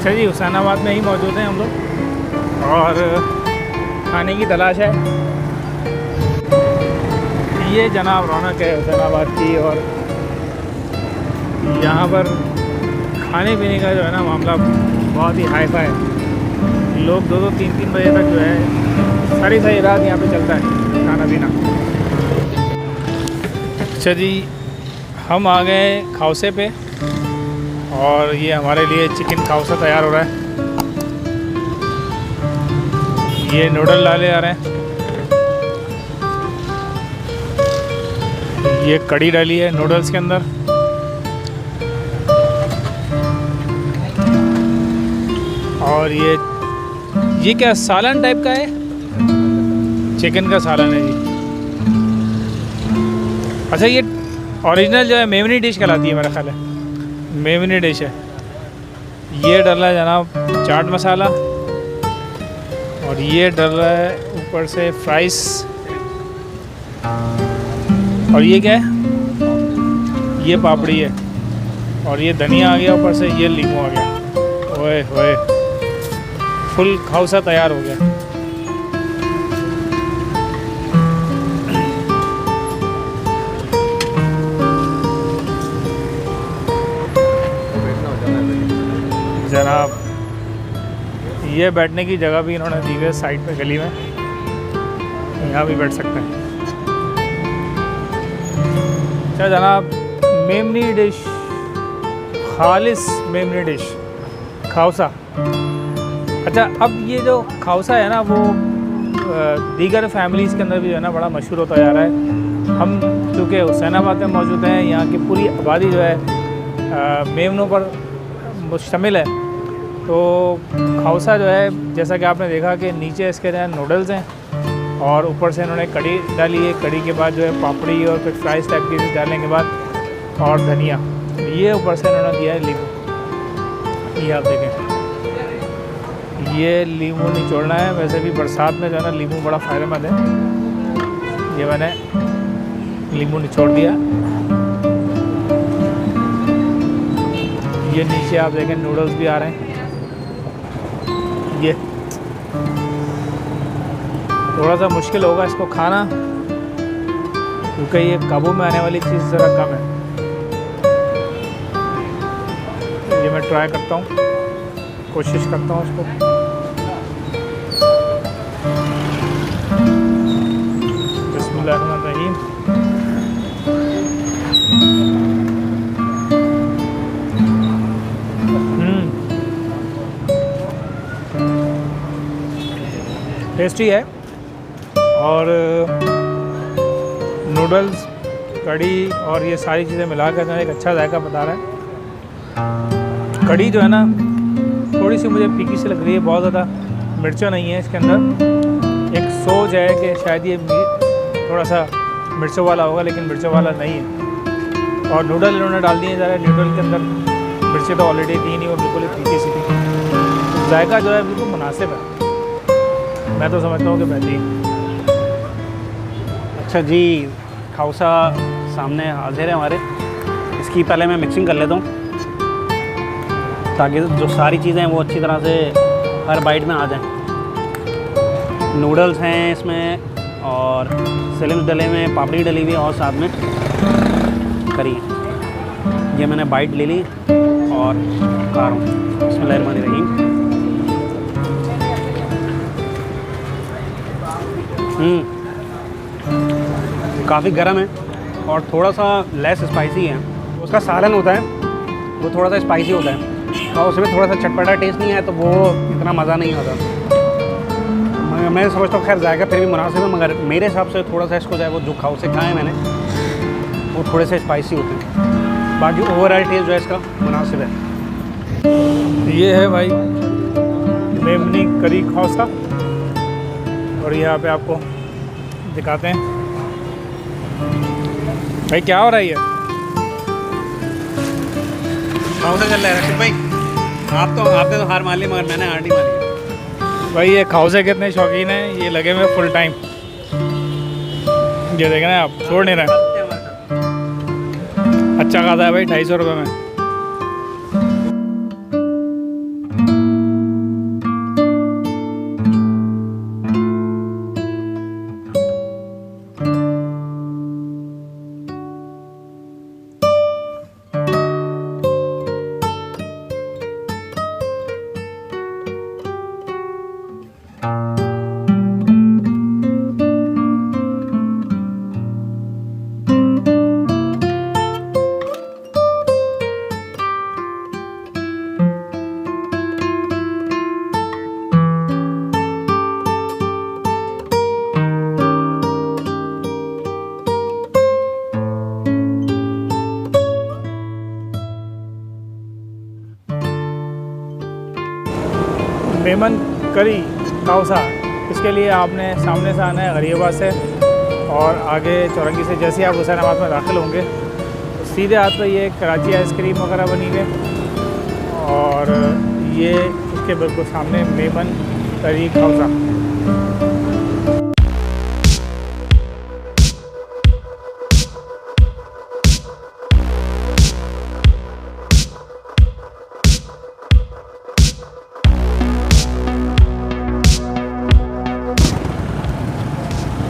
अच्छा जी, हुसैनाबाद में ही मौजूद हैं हम लोग और खाने की तलाश है। ये जनाब रौनक है हुसैनाबाद की, और यहाँ पर खाने पीने का जो है ना मामला बहुत ही हाई फाई है। लोग 2-2, 3-3 बजे तक जो है सारी रात यहाँ पे चलता है खाना पीना। अच्छा जी, हम आ गए खाउसे पे और ये हमारे लिए चिकन खाउसा तैयार हो रहा है। ये नूडल डाले जा रहे हैं, ये कड़ी डाली है नूडल्स के अंदर, और ये क्या सालन टाइप का है, चिकन का सालन है जी। अच्छा, ये ओरिजिनल जो है मेमनी डिश कहलाती है, मेरा ख्याल है मेमनी डिश है। ये डल रहा है जनाब चाट मसाला, और ये डल रहा है ऊपर से फ्राइज, और ये क्या है, ये पापड़ी है, और ये धनिया आ गया ऊपर से, ये लीमू आ गया। ओए होए, फुल खाउसा तैयार हो गया। जनाब ये बैठने की जगह भी इन्होंने दी है साइड पे गली में, यहाँ भी बैठ सकते हैं। अच्छा जनाब, मेमनी डिश, खालिस मेमनी डिश खाउसा। अच्छा, अब ये जो खाउसा है ना, वो दीगर फैमिलीज़ के अंदर भी जो है ना बड़ा मशहूर होता जा रहा है। हम चूँकि हुसैनाबाद में मौजूद हैं, यहाँ की पूरी आबादी जो है मेमनों पर मुश्तमिल है, तो खाउसा जो है जैसा कि आपने देखा कि नीचे इसके जो है नूडल्स हैं, और ऊपर से इन्होंने कड़ी डाली है। कड़ी के बाद जो है पापड़ी और कुछ फ्राइज टाइप की चीज़ डालने के बाद और धनिया, ये ऊपर से इन्होंने दिया है लीमू। ये आप देखें, ये लीमू निचोड़ना है। वैसे भी बरसात में जो है ना लीमू बड़ा फ़ायदेमंद है। ये मैंने लीमू निचोड़ दिया। ये नीचे आप देखें नूडल्स भी आ रहे हैं। ये थोड़ा सा मुश्किल होगा इसको खाना, क्योंकि ये काबू में आने वाली चीज़ ज़रा कम है। ये मैं ट्राई करता हूँ, कोशिश करता हूँ इसको। बिस्मिल्लाहिर्रहमानिर्रहीम। टेस्टी है, और नूडल्स, कड़ी और ये सारी चीज़ें मिलाकर जो है एक अच्छा जायका बता रहा है। कड़ी जो है ना थोड़ी सी मुझे फीकी सी लग रही है, बहुत ज़्यादा मिर्चा नहीं है इसके अंदर। एक सोच है कि शायद ये थोड़ा सा मिर्चों वाला होगा, लेकिन मिर्चों वाला नहीं है। और नूडल इन्होंने डाल दिए जा रहे हैं, नूडल के अंदर मिर्चें तो ऑलरेडी थी नहीं, और बिल्कुल फीकी सी थी। जायका जो है बिल्कुल मुनासिब है, मैं तो समझता हूँ कि बेहतरीन। अच्छा जी, खाउसा सामने हाजिर है हमारे। इसकी पहले मैं मिक्सिंग कर लेता हूँ, ताकि जो सारी चीज़ें हैं वो अच्छी तरह से हर बाइट में आ जाएं। नूडल्स हैं इसमें, और सैलेड डले में, पापड़ी डली हुई है, और साथ में करी। ये मैंने बाइट ले ली और खा रहा हूँ। बिस्मिल्लाहिर्रहमानिर्रहीम। काफ़ी गर्म है और थोड़ा सा लेस स्पाइसी है। उसका सालन होता है वो थोड़ा सा स्पाइसी होता है, और उसमें थोड़ा सा चटपटा टेस्ट नहीं है, तो वो इतना मज़ा नहीं आता। मैं समझता हूँ खैर जाएगा फिर भी मुनासिब है, मगर मेरे हिसाब से थोड़ा सा इसको जाए वो जो खाउसे खाए मैंने वो थोड़े से स्पाइसी होते हैं। बाकी ओवरऑल टेस्ट जो है इसका मुनासिब है। ये है भाई मेमनी करी खाउसा, और यहाँ पे आपको दिखाते हैं भाई क्या हो रहा है। ये खाउसा चल रहा है रशीद भाई। आपने तो हार मान ली, मगर मैंने हार नहीं मानी भाई। ये खाउसे कितने शौकीन हैं, ये लगे हुए फुल टाइम। ये देख रहे हैं आप, छोड़ नहीं रहे। अच्छा खाता है भाई, 250 रुपये में। मेमन करी खाउसा, इसके लिए आपने सामने से आना है गरीबाबाद से, और आगे चौरंगी से जैसे आप हुसैनाबाद में दाखिल होंगे तो सीधे हाथ पे ये कराची आइसक्रीम वगैरह बनी है, और ये उसके बिल्कुल सामने मेमन करी खाउसा।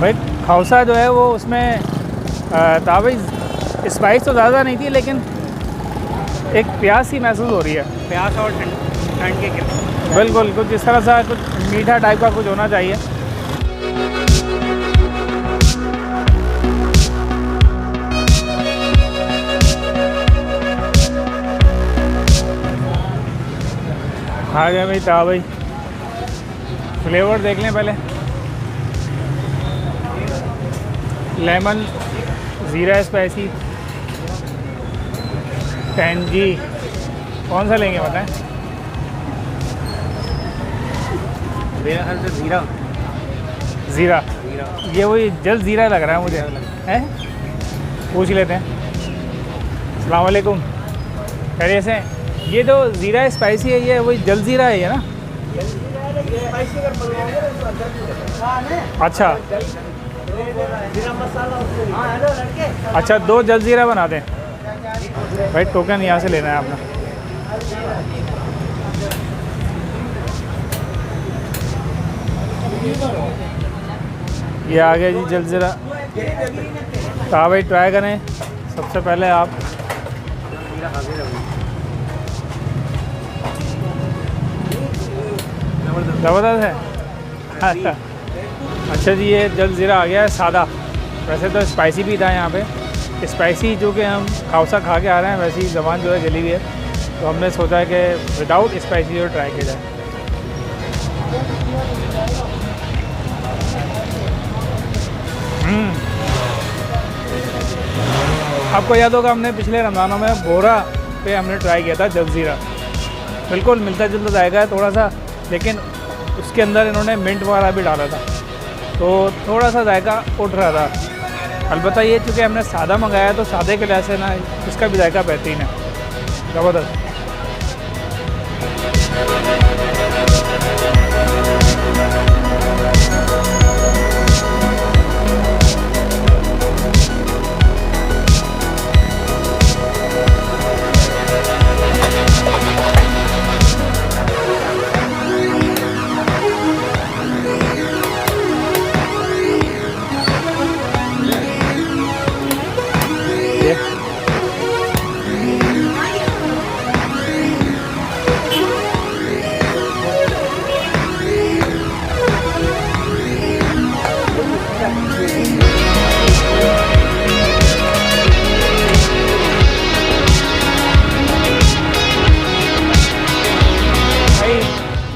भाई खाउसा जो है वो उसमें ताबी स्पाइस तो ज़्यादा नहीं थी, लेकिन एक प्यास सी महसूस हो रही है। प्याज और ठंड के बिल्कुल कुछ इस तरह सा, कुछ मीठा टाइप का कुछ होना चाहिए। आ गया भाई ताबी, फ्लेवर देख लें पहले। लेमन, ज़ीरा स्पाइसी, टैंजी, कौन सा लेंगे बताएं? मेरा ख्याल से ज़ीरा। ज़ीरा, ये वही जल ज़ीरा लग रहा है मुझे, हैं? पूछ लेते हैं। अस्सलाम वालेकुम, खैरियत से? ये जो ज़ीरा स्पाइसी है ये वही जल ज़ीरा है ये ना? अच्छा अच्छा, 2 जल ज़ीरा बना दें भाई। टोकन यहाँ से लेना है अपना। ये आ गया जी जल ज़ीरा। तो भाई ट्राई करें सबसे पहले आप। ज़बरदस्त है। अच्छा जी, ये जल ज़ीरा आ गया है सादा। वैसे तो स्पाइसी भी था यहाँ पे, स्पाइसी जो कि हम खाउसा खा के आ रहे हैं, वैसी ज़बान जो है जली हुई है, तो हमने सोचा है कि विदाउट स्पाइसी जो ट्राई किया जाए। आपको याद होगा हमने पिछले रमज़ानों में बोरा पे हमने ट्राई किया था जल ज़ीरा, बिल्कुल मिलता जुलता जाएगा थोड़ा सा, लेकिन उसके अंदर इन्होंने मिंट वगैरह भी डाला था, तो थोड़ा सा जायका उठ रहा था। अलबत्ता ये चूँकि हमने सादा मंगाया तो सादे के लिहाज से ना इसका भी जायका बेहतरीन है, ज़बरदस्त।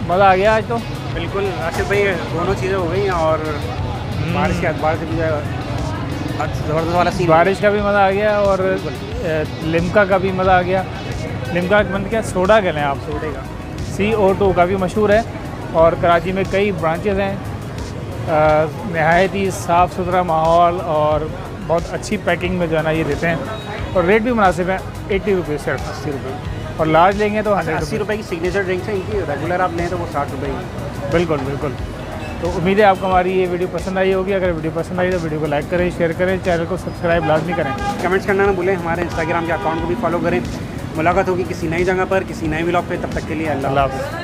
मज़ा आ गया आज तो। बिल्कुल आशिफ भाई, दोनों चीज़ें हो गई और बारिश के अखबार से भी ज़बरदस्त वाला सीन। बारिश का भी मज़ा आ गया और लिम्का का भी मज़ा आ गया। लिम्का मतलब क्या, सोडा कह लें आप, सोडे का CO2 काफ़ी मशहूर है और कराची में कई ब्रांचेज़ हैं। नहायत ही साफ़ सुथरा माहौल और बहुत अच्छी पैकिंग में जो है ना ये देते हैं, और रेट भी मुनासिब है। 80 रुपये सिर्फ, 80 रुपये, और लार्ज लेंगे तो 80 रुपये की सिग्नेचर ड्रिंक्स हैं इनकी। रेगुलर आप लें तो वो 60 रुपये की। बिल्कुल बिल्कुल। तो उम्मीद है आपको हमारी ये वीडियो पसंद आई होगी। अगर वीडियो पसंद आई तो वीडियो को लाइक करें, शेयर करें, चैनल को सब्सक्राइब लाजमी करें, कमेंट्स करना ना भूलें। हमारे इंस्टाग्राम के अकाउंट को भी फॉलो करें। मुलाकात होगी किसी नई जगह पर, किसी नए व्लॉग पे। तब तक के लिए अल्लाह हाफ़िज़।